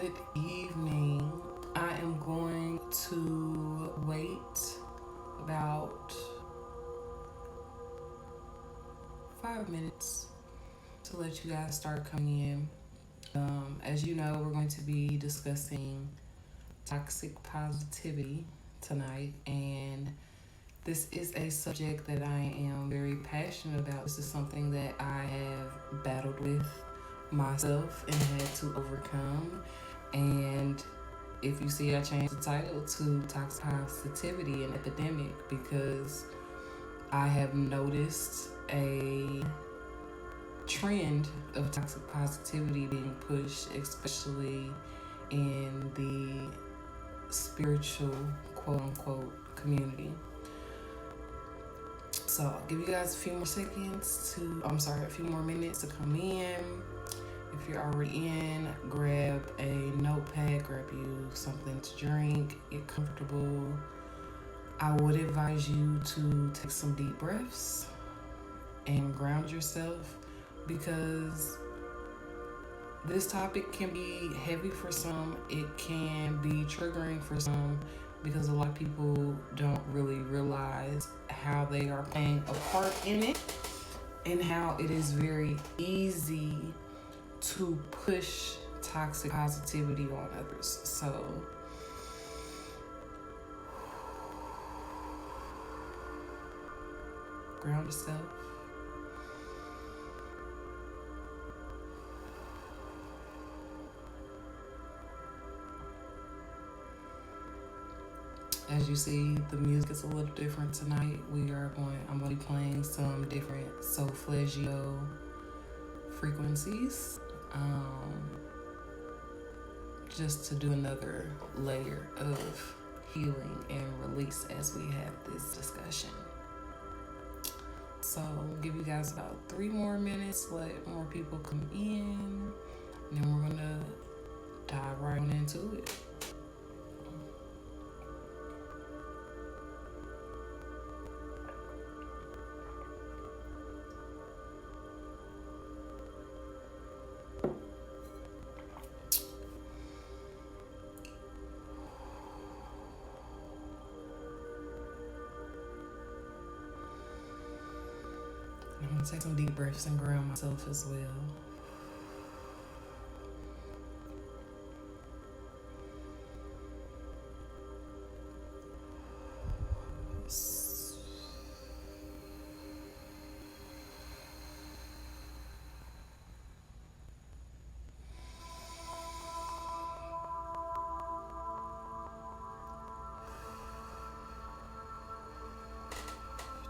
Good evening. I am going to wait about 5 minutes to let you guys start coming in. As you know, we're going to be discussing toxic positivity tonight, and this is a subject that I am very passionate about. This is something that I have battled with myself and had to overcome. And if you see, I changed the title to Toxic Positivity and Epidemic because I have noticed a trend of toxic positivity being pushed, especially in the spiritual quote unquote community. So I'll give you guys a few more minutes to come in. If you're already in, grab a notepad, grab you something to drink, get comfortable. I would advise you to take some deep breaths and ground yourself because this topic can be heavy for some. It can be triggering for some because a lot of people don't really realize how they are playing a part in it and how it is very easy to push toxic positivity on others. So ground yourself. As you see, the music is a little different tonight. I'm going to be playing some different solfeggio frequencies, just to do another layer of healing and release as we have this discussion. So I'll give you guys about 3 more minutes, let more people come in, and then we're gonna dive right on into it. I'm gonna take some deep breaths and ground myself as well.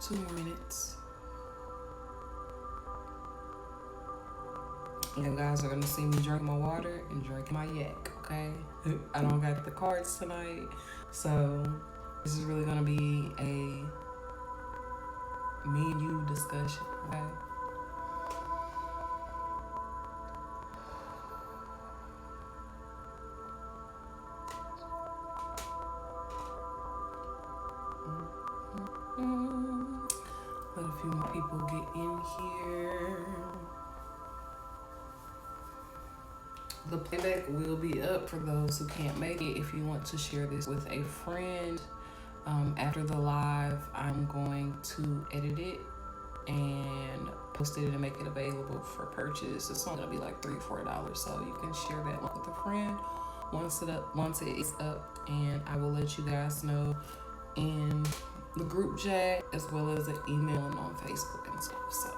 Two more minutes. You guys are gonna see me drink my water and drink my yak, okay? I don't got the cards tonight, so this is really gonna be a me and you discussion, okay? Let a few more people get in here. The playback will be up for those who can't make it. If you want to share this with a friend, after the live, I'm going to edit it and post it and make it available for purchase. It's only gonna be like $3 or $4, so you can share that with a friend once it is up, and I will let you guys know in the group chat as well as an email and on Facebook and stuff. So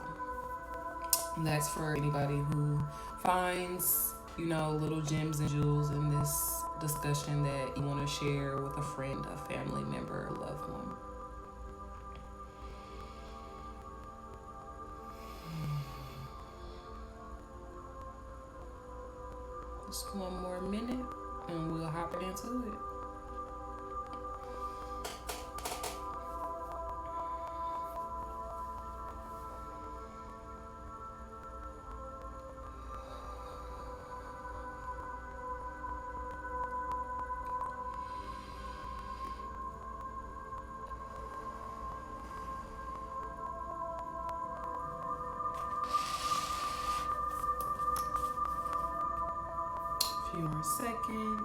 that's for anybody who finds little gems and jewels in this discussion that you want to share with a friend, a family member, a loved one. Just 1 more minute and we'll hop right into it. Few more seconds.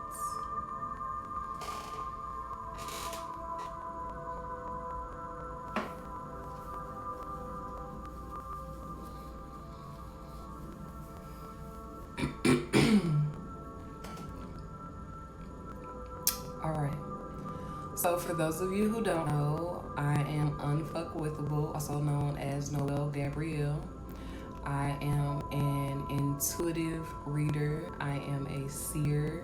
All right. So for those of you who don't know, I am unfuckwithable, also known as Noelle Gabrielle. I am an intuitive reader. I am a seer.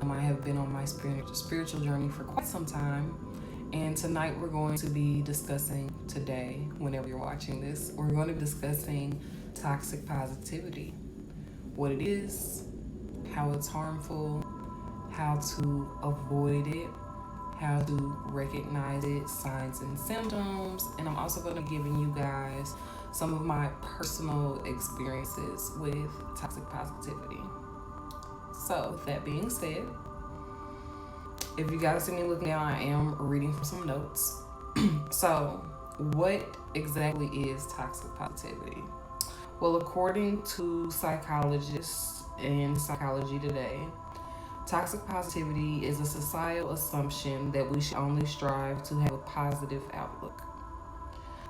I have been on my spiritual journey for quite some time. And tonight we're going to be discussing, today, whenever you're watching this, we're going to be discussing toxic positivity. What it is, how it's harmful, how to avoid it, how to recognize it, signs and symptoms, and I'm also going to be giving you guys some of my personal experiences with toxic positivity. So, with that being said, if you guys see me looking down, I am reading from some notes. So, what exactly is toxic positivity? Well, according to psychologists in Psychology Today, toxic positivity is a societal assumption that we should only strive to have a positive outlook,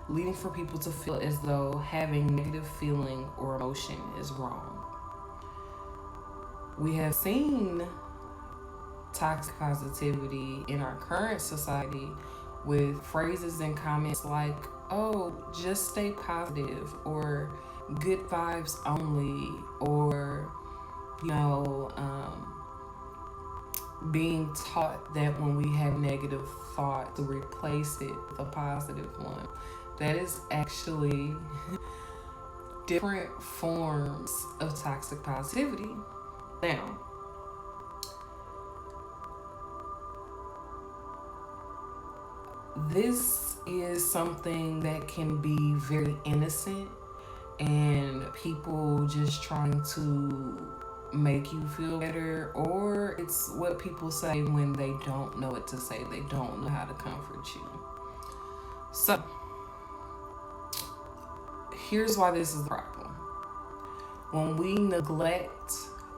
leading for people to feel as though having negative feeling or emotion is wrong. We have seen toxic positivity in our current society with phrases and comments like, oh, just stay positive, or good vibes only, or, being taught that when we have negative thought to replace it with a positive one. That is actually different forms of toxic positivity. Now, this is something that can be very innocent and people just trying to make you feel better, or it's what people say when they don't know what to say. They don't know how to comfort you. So, here's why this is the problem. When we neglect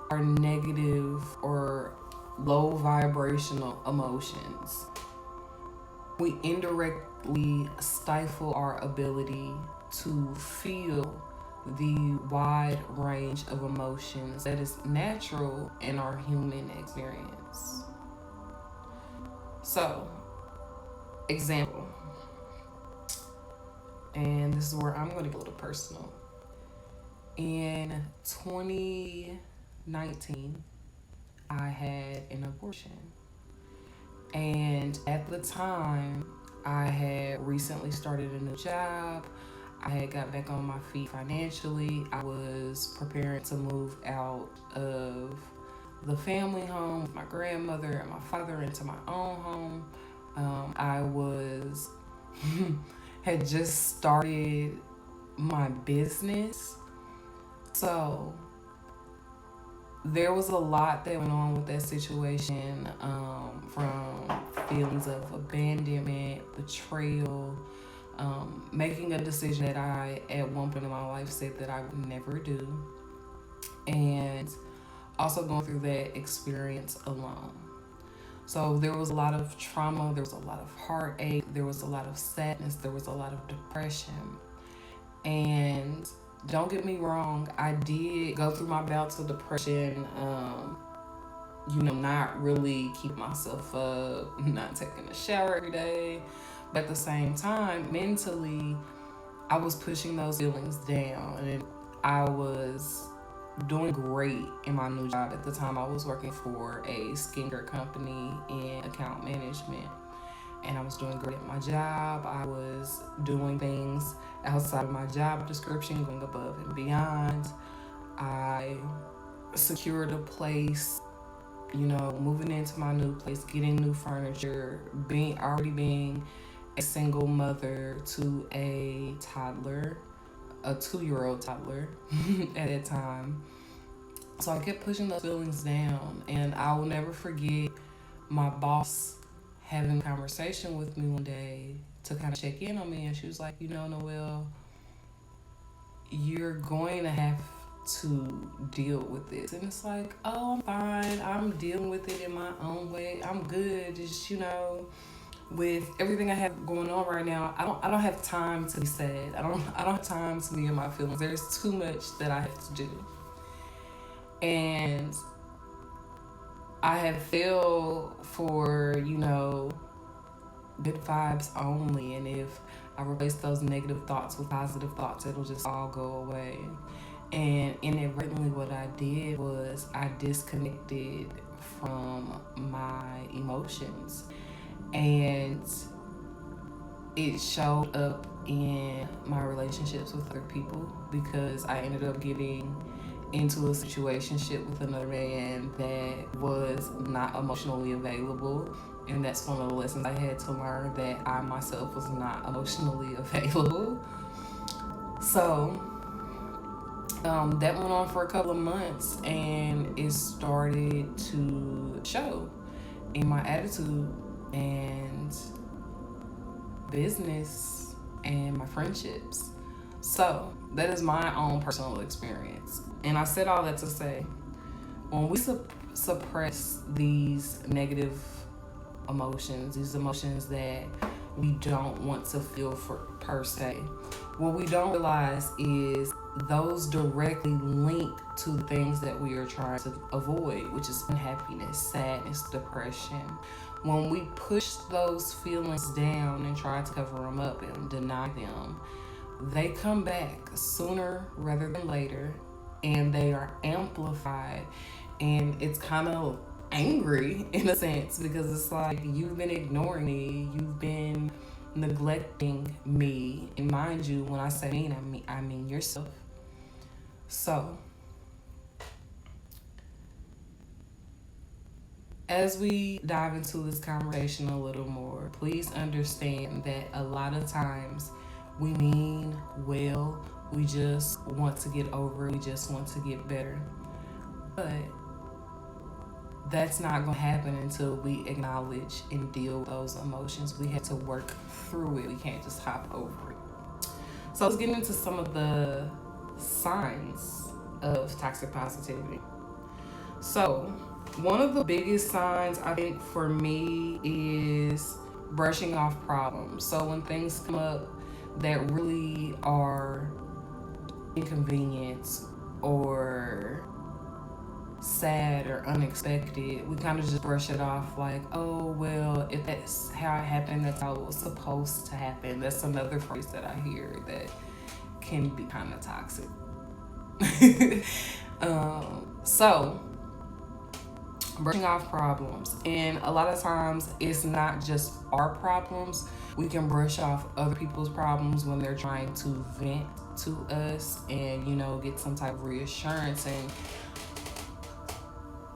our negative or low vibrational emotions, we indirectly stifle our ability to feel the wide range of emotions that is natural in our human experience. So, example, and this is where I'm going to get a little personal. In 2019, I had an abortion. And at the time, I had recently started a new job. I had got back on my feet financially. I was preparing to move out of the family home with my grandmother and my father into my own home. I was had just started my business. So there was a lot that went on with that situation, from feelings of abandonment, betrayal, making a decision that I, at one point in my life, said that I would never do, and also going through that experience alone. So there was a lot of trauma, there was a lot of heartache, there was a lot of sadness, there was a lot of depression. And don't get me wrong, I did go through my bouts of depression, not really keep myself up, not taking a shower every day. But at the same time, mentally, I was pushing those feelings down, and I was doing great in my new job. At the time, I was working for a skincare company in account management, and I was doing great at my job. I was doing things outside of my job description, going above and beyond. I secured a place, moving into my new place, getting new furniture, being a single mother to a toddler, a 2-year-old toddler at that time. So I kept pushing those feelings down, and I will never forget my boss having a conversation with me one day to kind of check in on me, and she was like, Noelle, you're going to have to deal with this. And it's like, oh, I'm fine. I'm dealing with it in my own way. I'm good. Just, with everything I have going on right now, I don't have time to be sad. I don't have time to be in my feelings. There's too much that I have to do. And I have fell for, good vibes only. And if I replace those negative thoughts with positive thoughts, it'll just all go away. And inadvertently, what I did was I disconnected from my emotions. And it showed up in my relationships with other people, because I ended up getting into a situationship with another man that was not emotionally available. And that's one of the lessons I had to learn, that I myself was not emotionally available. So that went on for a couple of months, and it started to show in my attitude and business and my friendships. So that is my own personal experience. And I said all that to say, when we suppress these negative emotions, these emotions that we don't want to feel for per se, what we don't realize is those directly link to the things that we are trying to avoid, which is unhappiness, sadness, depression. When we push those feelings down and try to cover them up and deny them, they come back sooner rather than later, and they are amplified. And it's kind of angry in a sense, because it's like, you've been ignoring me, you've been neglecting me. And mind you, when I say me, I mean yourself. So as we dive into this conversation a little more, please understand that a lot of times we mean well, we just want to get over it, we just want to get better. But that's not going to happen until we acknowledge and deal with those emotions. We have to work through it. We can't just hop over it. So let's get into some of the signs of toxic positivity. So one of the biggest signs, I think, for me is brushing off problems. So when things come up that really are inconvenience or sad or unexpected, we kind of just brush it off like, oh, well, if that's how it happened, that's how it was supposed to happen. That's another phrase that I hear that can be kind of toxic. So brushing off problems, and a lot of times it's not just our problems. We can brush off other people's problems when they're trying to vent to us and get some type of reassurance. And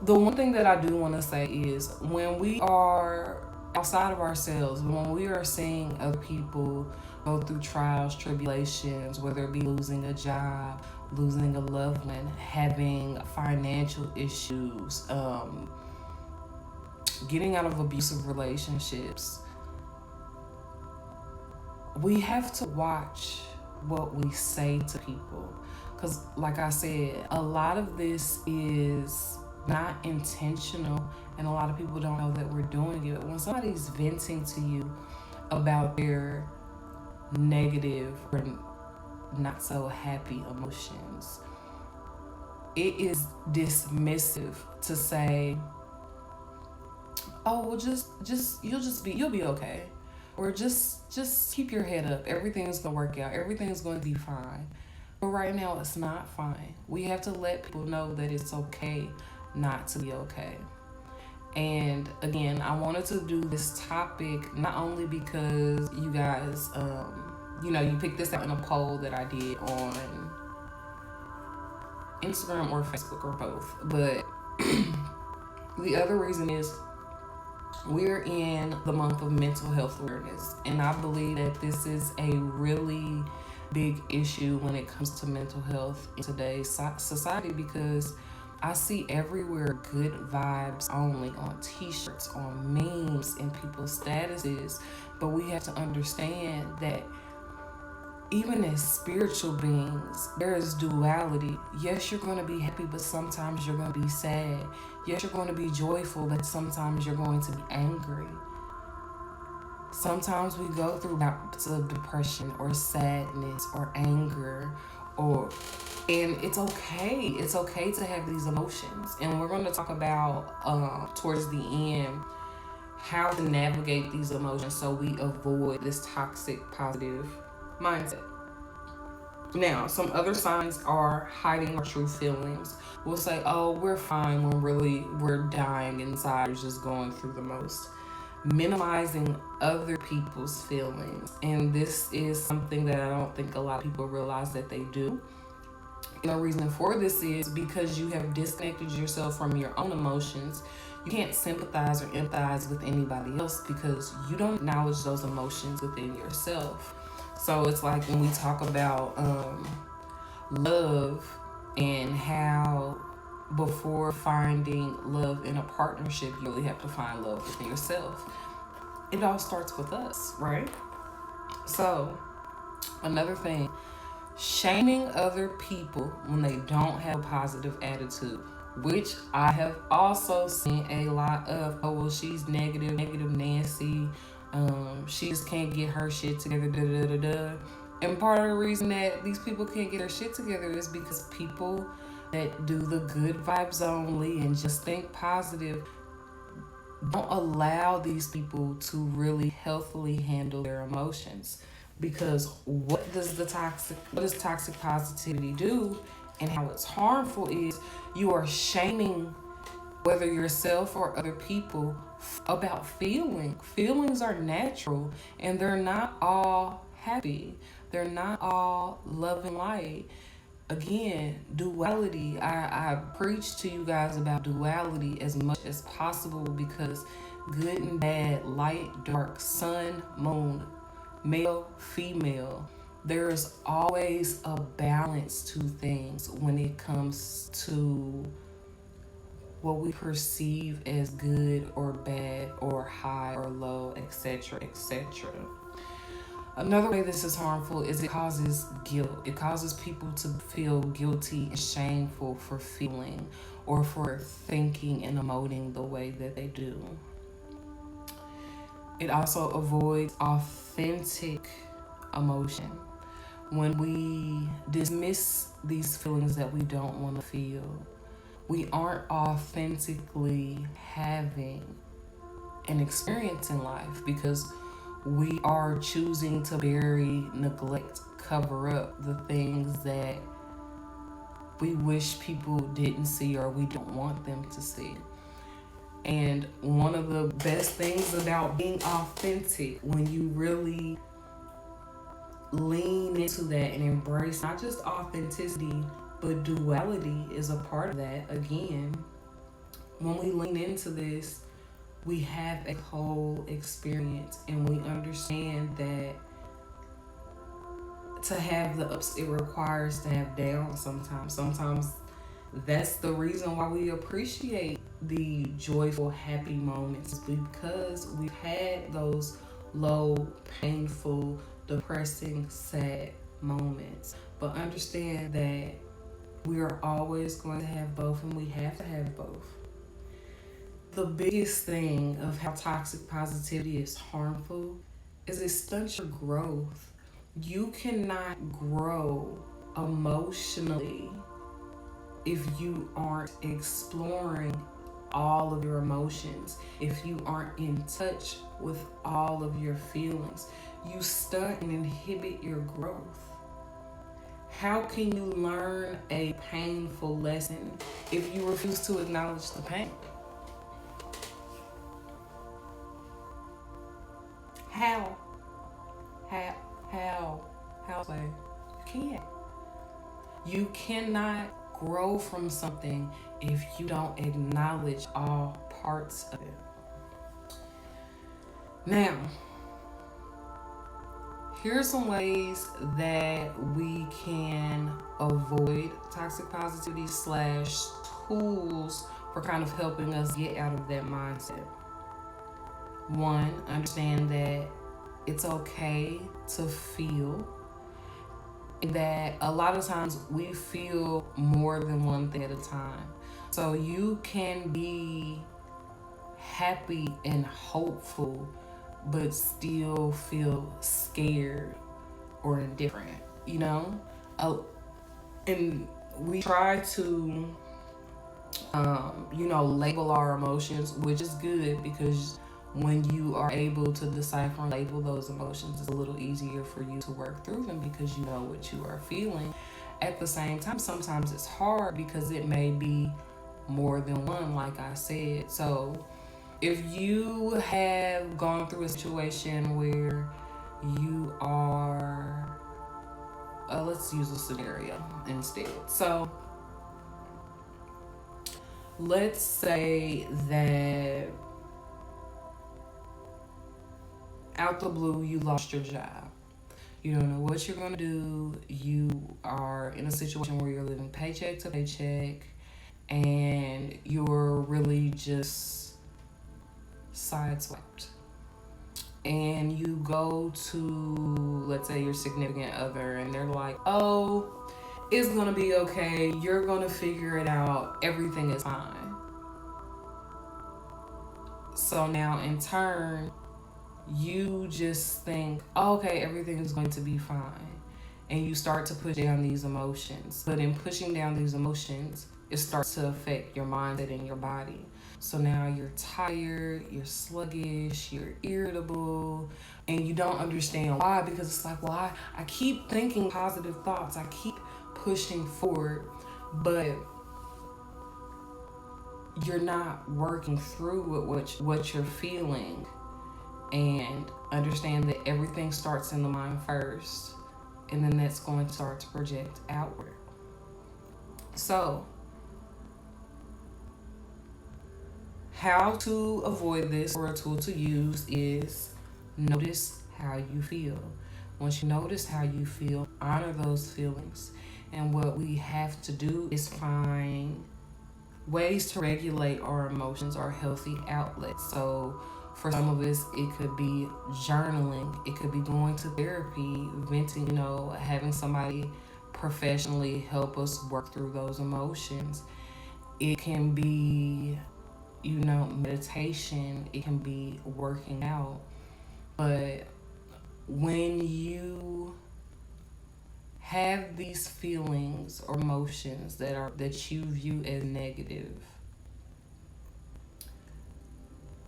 the one thing that I do want to say is, when we are outside of ourselves, when we are seeing other people go through trials, tribulations, whether it be losing a job, losing a loved one, having financial issues, getting out of abusive relationships, we have to watch what we say to people. Because like I said, a lot of this is not intentional, and a lot of people don't know that we're doing it. When somebody's venting to you about their negative or not so happy emotions, it is dismissive to say, oh, well, you'll be okay, or just keep your head up, everything's gonna work out, everything's gonna be fine. But right now it's not fine. We have to let people know that it's okay not to be okay. And again, I wanted to do this topic not only because you guys you picked this out in a poll that I did on Instagram or Facebook or both, but the other reason is we're in the month of mental health awareness, and I believe that this is a really big issue when it comes to mental health in today's society, because I see everywhere good vibes only on t-shirts, on memes, in people's statuses. But we have to understand that even as spiritual beings, there is duality. Yes, you're going to be happy, but sometimes you're going to be sad. Yes, you're going to be joyful, but sometimes you're going to be angry. Sometimes we go through bouts of depression or sadness or anger, and it's okay. It's okay to have these emotions. And we're going to talk about towards the end how to navigate these emotions so we avoid this toxic positive mindset. Now, some other signs are hiding our true feelings. We'll say, oh, we're fine when really we're dying inside, or just going through the most. Minimizing other people's feelings. And this is something that I don't think a lot of people realize that they do. And the reason for this is because you have disconnected yourself from your own emotions. You can't sympathize or empathize with anybody else because you don't acknowledge those emotions within yourself. So it's like when we talk about love and how before finding love in a partnership, you really have to find love within yourself. It all starts with us, right? So another thing, shaming other people when they don't have a positive attitude, which I have also seen a lot of. Oh, well, she's negative Nancy. She just can't get her shit together. Da da da da. And part of the reason that these people can't get their shit together is because people that do the good vibes only and just think positive don't allow these people to really healthily handle their emotions. Because what does toxic positivity do and how it's harmful is you are shaming whether yourself or other people about feeling. Feelings are natural and they're not all happy. They're not all love and light. Again, duality. I preach to you guys about duality as much as possible because good and bad, light, dark, sun, moon, male, female, there is always a balance to things when it comes to what we perceive as good or bad or high or low, etc., etc. Another way this is harmful is it causes guilt. It causes people to feel guilty and shameful for feeling or for thinking and emoting the way that they do. It also avoids authentic emotion. When we dismiss these feelings that we don't want to feel, we aren't authentically having an experience in life because we are choosing to bury, neglect, cover up the things that we wish people didn't see or we don't want them to see. And one of the best things about being authentic, when you really lean into that and embrace not just authenticity, but duality is a part of that. Again, when we lean into this, we have a whole experience and we understand that to have the ups, it requires to have downs sometimes. Sometimes that's the reason why we appreciate the joyful, happy moments, because we've had those low, painful, depressing, sad moments. But understand that we are always going to have both and we have to have both. The biggest thing of how toxic positivity is harmful is it stunts your growth. You cannot grow emotionally if you aren't exploring all of your emotions, if you aren't in touch with all of your feelings. You stunt and inhibit your growth. How can you learn a painful lesson if you refuse to acknowledge the pain? How? Say, you can't. You cannot grow from something if you don't acknowledge all parts of it. Now, here's some ways that we can avoid toxic positivity / tools for kind of helping us get out of that mindset. One, understand that it's okay to feel. that a lot of times we feel more than one thing at a time. So you can be happy and hopeful, but still feel scared or indifferent, you know? And we try to, label our emotions, which is good because when you are able to decipher and label those emotions, it's a little easier for you to work through them because you know what you are feeling. At the same time, sometimes it's hard because it may be more than one, like I said. So if you have gone through a situation where you are, let's use a scenario instead. So let's say that out the blue you lost your job. You don't know what you're going to do. You are in a situation where you're living paycheck to paycheck and you're really just sideswiped. And you go to, let's say, your significant other, and they're like, oh, it's going to be okay. You're going to figure it out. Everything is fine. So now, in turn, you just think, oh, okay, everything is going to be fine. And you start to push down these emotions. But in pushing down these emotions, it starts to affect your mindset and your body. So now you're tired, you're sluggish, you're irritable, and you don't understand why, because it's like, well, I keep thinking positive thoughts, I keep pushing forward, but you're not working through what you're feeling. And understand that everything starts in the mind first, and then that's going to start to project outward. So, how to avoid this, or a tool to use, is notice how you feel. Once you notice how you feel, honor those feelings. And what we have to do is find ways to regulate our emotions or healthy outlets. So for some of us, it could be journaling, it could be going to therapy, venting, having somebody professionally help us work through those emotions. It can be, meditation, it can be working out. But when you have these feelings or emotions that you view as negative,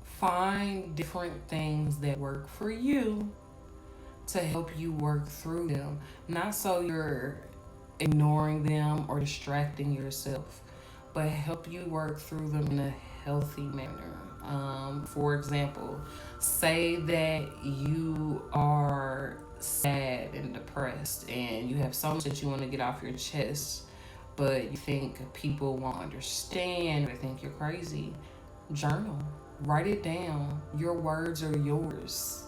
find different things that work for you to help you work through them. Not so you're ignoring them or distracting yourself, but help you work through them in a healthy manner. For example, say that you are sad and depressed and you have so much that you want to get off your chest, but you think people won't understand or think you're crazy. Journal. Write it down. Your words are yours.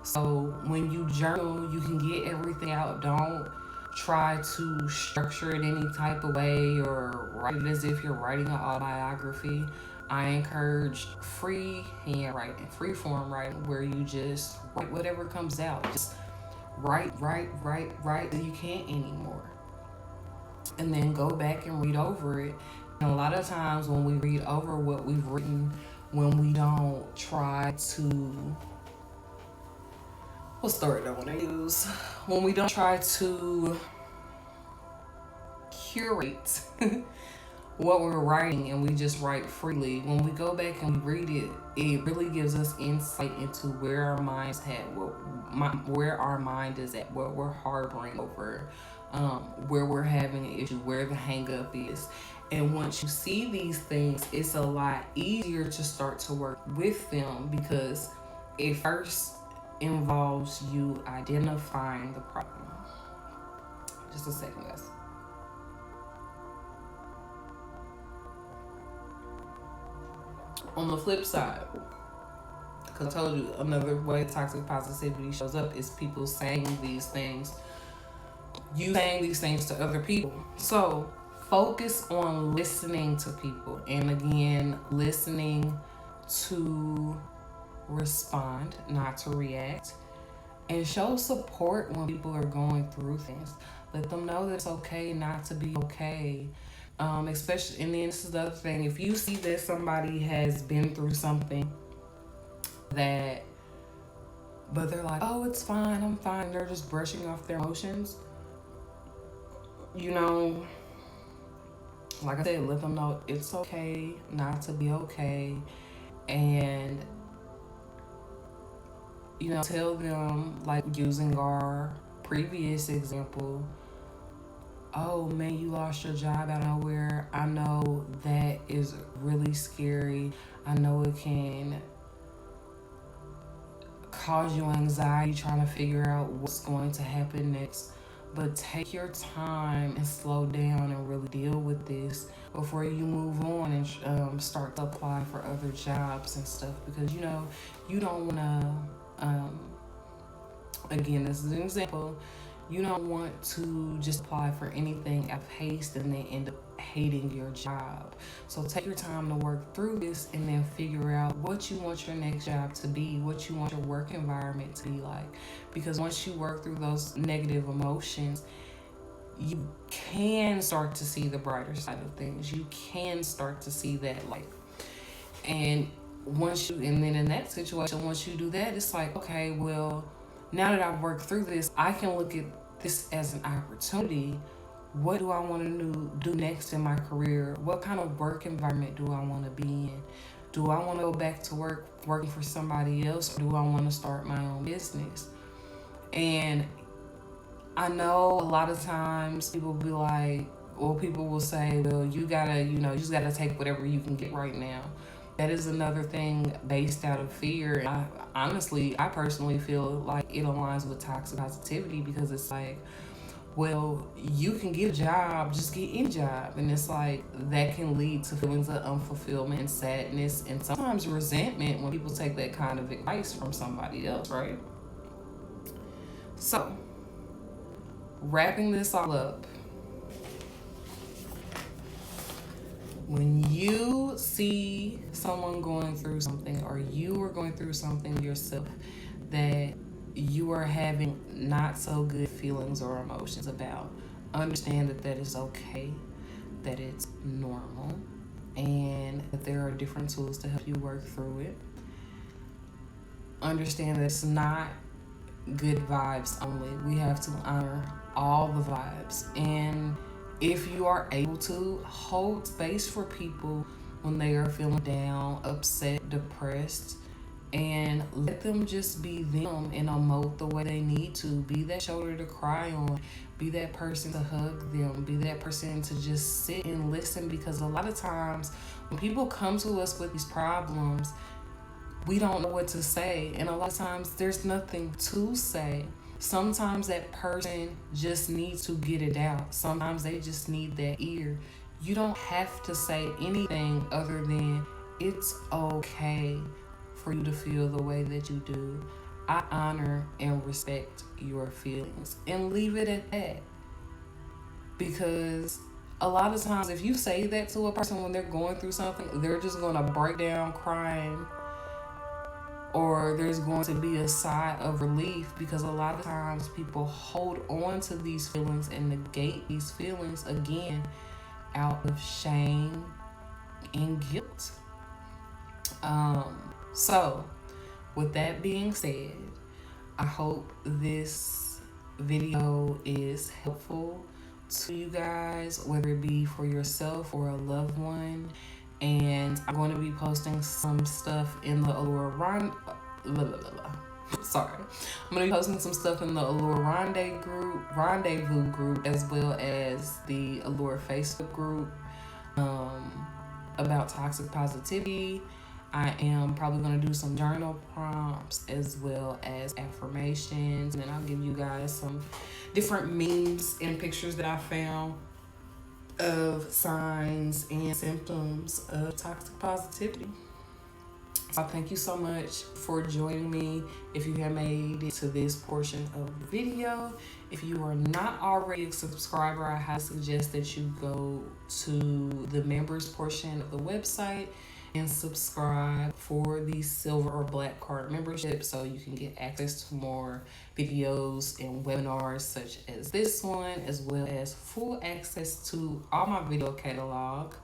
So when you journal, you can get everything out. Don't try to structure it any type of way or write it as if you're writing an autobiography. I encourage free hand writing, free form writing, where you just write whatever comes out. Just write till you can't anymore. And then go back and read over it. And a lot of times when we read over what we've written, when we don't try to, what's the word I want to use? When we don't try to curate what we're writing and we just write freely, when we go back and we read it, it really gives us insight into where our mind's at, where our mind is at, what we're harboring over, where we're having an issue, where the hang up is. And once you see these things, it's a lot easier to start to work with them, because it first involves you identifying the problem. Just a second, guys. On the flip side, because I told you another way toxic positivity shows up is people saying these things, you saying these things to other people. So focus on listening to people, and again, listening to respond, not to react, and show support when people are going through things. Let them know that it's okay not to be okay. Especially, and then this is the other thing. If you see that somebody has been through something that, but they're like, oh, it's fine, I'm fine. They're just brushing off their emotions. You know, like I said, let them know it's okay not to be okay. And, you know, tell them, like using our previous example, oh man, you lost your job out of nowhere. I know that is really scary. I know it can cause you anxiety trying to figure out what's going to happen next. But take your time and slow down and really deal with this before you move on and start to apply for other jobs and stuff. Because, you know, you don't want to, again, this is an example, you don't want to just apply for anything out of haste and then end up hating your job. So take your time to work through this and then figure out what you want your next job to be, what you want your work environment to be like. Because once you work through those negative emotions, you can start to see the brighter side of things. You can start to see that light. And and then in that situation, once you do that, it's like, okay, well, now that I've worked through this, I can look at this as an opportunity. What do I want to do next in my career? What kind of work environment do I want to be in? Do I want to go back to working for somebody else, or do I want to start my own business? And I know a lot of times people be like, or people will say, well, you just gotta take whatever you can get right now. That is another thing based out of fear. And I personally feel like it aligns with toxic positivity, because it's like, well, you can get a job, just get any job. And it's like, that can lead to feelings of unfulfillment and sadness and sometimes resentment when people take that kind of advice from somebody else, right? So, wrapping this all up, when you see someone going through something, or you are going through something yourself that you are having not so good feelings or emotions about, understand that is okay, that it's normal, and that there are different tools to help you work through it. Understand that it's not good vibes only. We have to honor all the vibes. And if you are able to, hold space for people when they are feeling down, upset, depressed, and let them just be them and emote the way they need to. Be that shoulder to cry on. Be that person to hug them. Be that person to just sit and listen, because a lot of times when people come to us with these problems, we don't know what to say, and a lot of times there's nothing to say. Sometimes that person just needs to get it out. Sometimes they just need that ear. You don't have to say anything other than it's okay for you to feel the way that you do. I honor and respect your feelings, and leave it at that. Because a lot of times if you say that to a person when they're going through something, they're just going to break down crying, or there's going to be a sigh of relief, because a lot of times people hold on to these feelings and negate these feelings, again, out of shame and guilt. So with that being said, I hope this video is helpful to you guys, whether it be for yourself or a loved one. And I'm going to be posting some stuff in the Allure Sorry. I'm going to be posting some stuff in the Allure Rendezvous group, as well as the Allure Facebook group, about toxic positivity. I am probably going to do some journal prompts as well as affirmations. And then I'll give you guys some different memes and pictures that I found of signs and symptoms of toxic positivity. So thank you so much for joining me. If you have made it to this portion of the video, if you are not already a subscriber, I highly suggest that you go to the members portion of the website and subscribe for the silver or black card membership so you can get access to more videos and webinars such as this one, as well as full access to all my video catalog.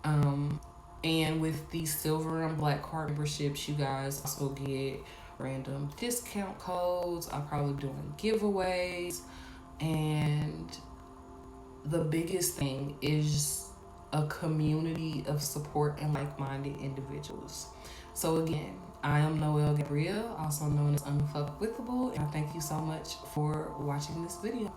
And with the silver and black card memberships, you guys also get random discount codes. I'm probably doing giveaways, and the biggest thing is a community of support and like-minded individuals. So again, I am Noelle Gabrielle, also known as Unfuckwithable, and I thank you so much for watching this video.